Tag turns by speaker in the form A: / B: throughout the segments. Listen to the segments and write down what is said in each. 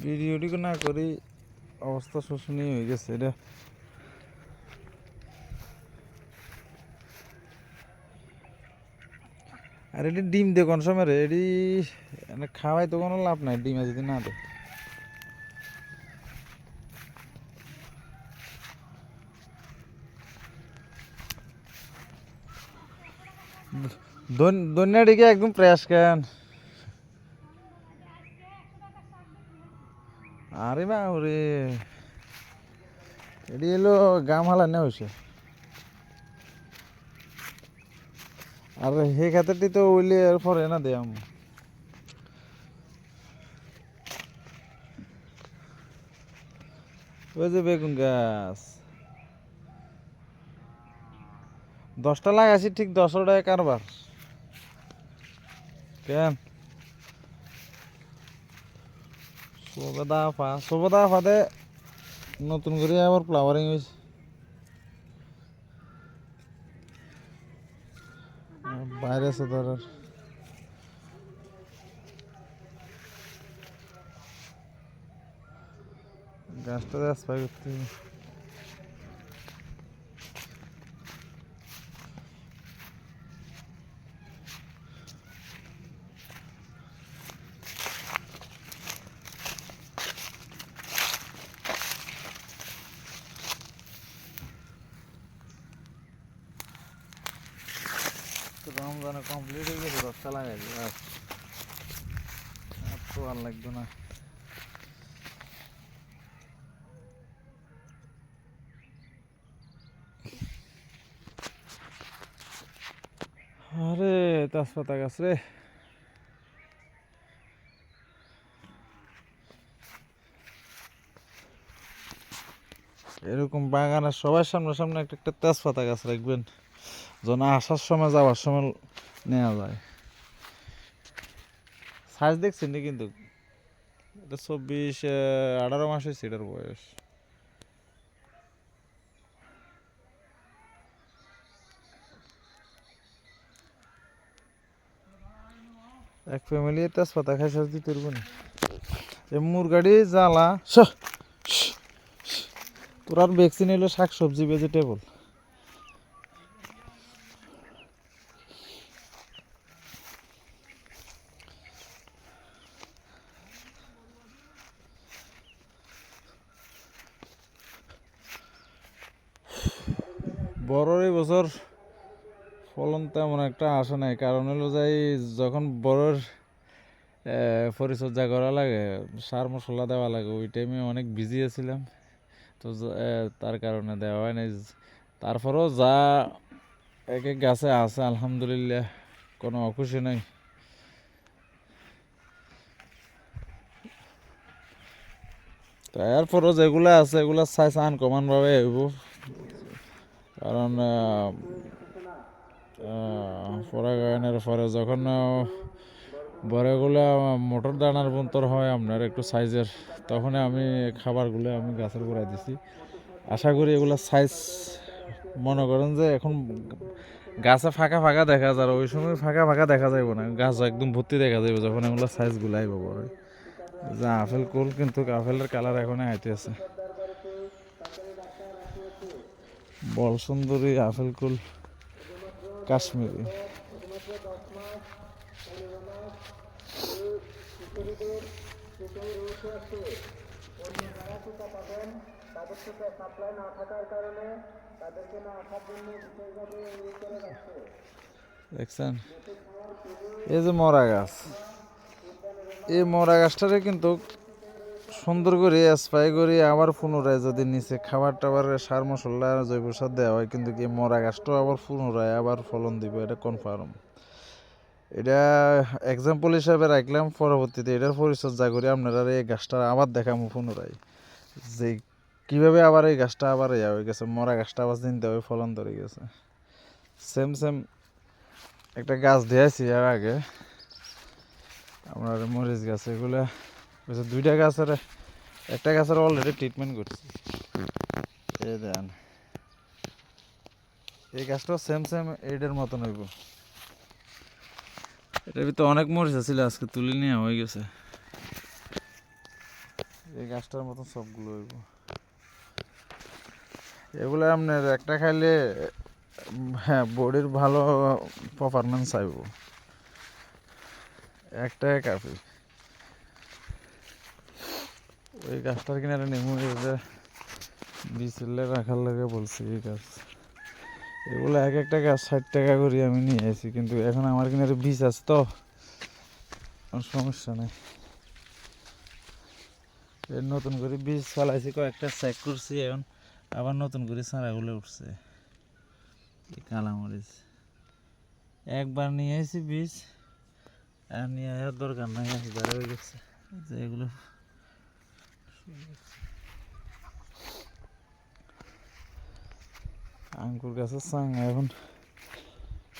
A: ভিডিওটিকে না করি অবস্থা শোষণীয় হয়ে গেছে এটা। আর এটি ডিম দে কোন সময় রে এটি খাওয়াই তো কোনো লাভ নাই ডিমে যদি না দেয়। দন্যাটিকে একদম প্রেস কেন আরে বা ওরে এটি এলো গাম হালা না হয়েছে। আর সেই ক্ষেত্রটি তো ওইলে এর পরে না দে আমি ওই যে বেগুন গাছ 10টা লাগাইছি ঠিক 10টায় কারবার কেন সবেদা ফাদে নতুন করে আবার ফ্লাওয়ারিং হয়েছে। বাইরে আছে ধর গাছটা স্প্রে করতে রমজানে কমপ্লিট হয়ে গেছে 10টা লাগাইছি আর তো আর লাগবে না। আরে তেজপাতা গাছ রে এরকম বাগানের সবার সামনে সামনে একটা একটা তেজপাতা গাছ রাখবেন যেন আসার সময় যাওয়ার সময় নেওয়া যায়। সাইজ দেখছেন নি কিন্তু এটা 18 মাস হয়েছে এটার বয়স। এক ফ্যামিলি তেজপাতা খাই শেষ দিতে পারবো না। এই মুরগাড়ি জ্বালা তোর আর ভ্যাকসিন এলো শাক সবজি ভেজিটেবল বড়র এই বছর ফলন তেমন একটা আসে নাই কারণ হলো যাই যখন বড়র পরিচর্যা করা লাগে সার মশলা দেওয়া লাগে ওই টাইমে অনেক বিজি আছিলাম তো তার কারণে দেওয়া হয় নাই। তারপরেও যা এক এক গাছে আছে আলহামদুলিল্লাহ কোনো অখুশি নাই। তারপরও যেগুলো আছে এগুলো সাইজ আনকমনভাবে হইব কারণ পরাগায়নের পরে যখন বড়গুলা মোটর দানার বন্তর হয় আপনার একটু সাইজের তখন আমি খাবারগুলো আমি গাছের গোড়ায় দিছি। আশা করি এগুলো সাইজ মনে করেন যে এখন গাছে ফাঁকা ফাঁকা দেখা যায় ওই সময় ফাঁকা ফাঁকা দেখা যাইব না গাছ একদম ভর্তি দেখা যাবে যখন এগুলো সাইজগুলো আইব বড় যে আপেল কুল কিন্তু আপেলের কালার এখন আইতে আছে বল সুন্দরী আপেল কুল কাশ্মীরি দেখছেন এই যে মরা গাছ এই মরা গাছটারে কিন্তু সুন্দর করে স্প্রে করে আবার পুনরায় যদি নিচে খাবার টাবার সার মশলা জৈব সার দেওয়া হয় কিন্তু কি মরা গাছটাও আবার পুনরায় আবার ফলন দিব এটা কনফার্ম। এটা এক্সাম্পল হিসাবে রাখলাম পরবর্তীতে এটার পরিচর্যা করে আপনারা এই গাছটা আবার দেখাবো পুনরায় যে কীভাবে আবার এই গাছটা আবার ইয়া হয়ে গেছে মরা গাছটা আবার চিনতে হবে ফলন ধরে গেছে। সেম সেম একটা গাছ দিয়েছি এর আগে আপনার মরিচ গাছ এগুলো দুইটা গাছের একটা গাছের অলরেডি ট্রিটমেন্ট করছি এই দেন এই গাছটাও সেম সেম এইটার মতন হইব। এটার ভিতরে অনেক মরিচ ছিল আজকে তুলে নিয়ে হয়ে গেছে। এই গাছটার মতন সবগুলো হইব। এগুলো আপনার একটা খাইলে হ্যাঁ বডির ভালো পারফরমেন্স আইব, একটাই কাফি। ওই গাছটার কিনারে নেমু বিচলে রাখার লাগে বলছি এই গাছ। এগুলো এক একটা গাছ 60 টাকা করে আমি নিয়ে আসি, কিন্তু এখন আমার কিনারে বীজ আছে তো সমস্যা নেই। এর নতুন করে বীজ ফেলাইছি, কয়েকটা চেক করছি, এখন আবার নতুন করে চারাগুলো উঠছে। কালামরিচ একবার নিয়ে আসি বীজ, আর নিয়ে আসার দরকার নাই, একবার হয়ে গেছে। এগুলো আঙ্কুর গাছের চাঙ্গা এখন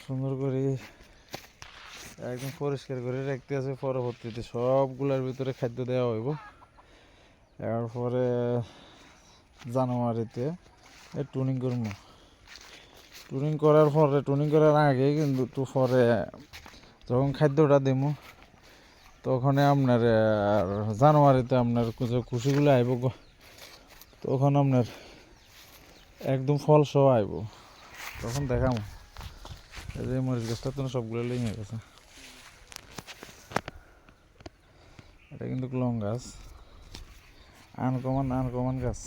A: সুন্দর করে একদম পরিষ্কার করে রাখতে আছে, পরবর্তীতে সবগুলোর ভিতরে খাদ্য দেওয়া হইব। এরপরে জানুয়ারিতে টুনিং করবো। টুনিং করার পরে, টুনিং করার আগে কিন্তু একটু পরে যখন খাদ্যটা দেবো তখন আপনার জানুয়ারিতে আপনার খুশিগুলো আইব, তখন আপনার একদম ফল সহ আইব, তখন দেখাম। এই যে মরিচ গাছটা তো সবগুলো লেগে গেছে। এটা কিন্তু লং গাছ, আনকমন গাছ।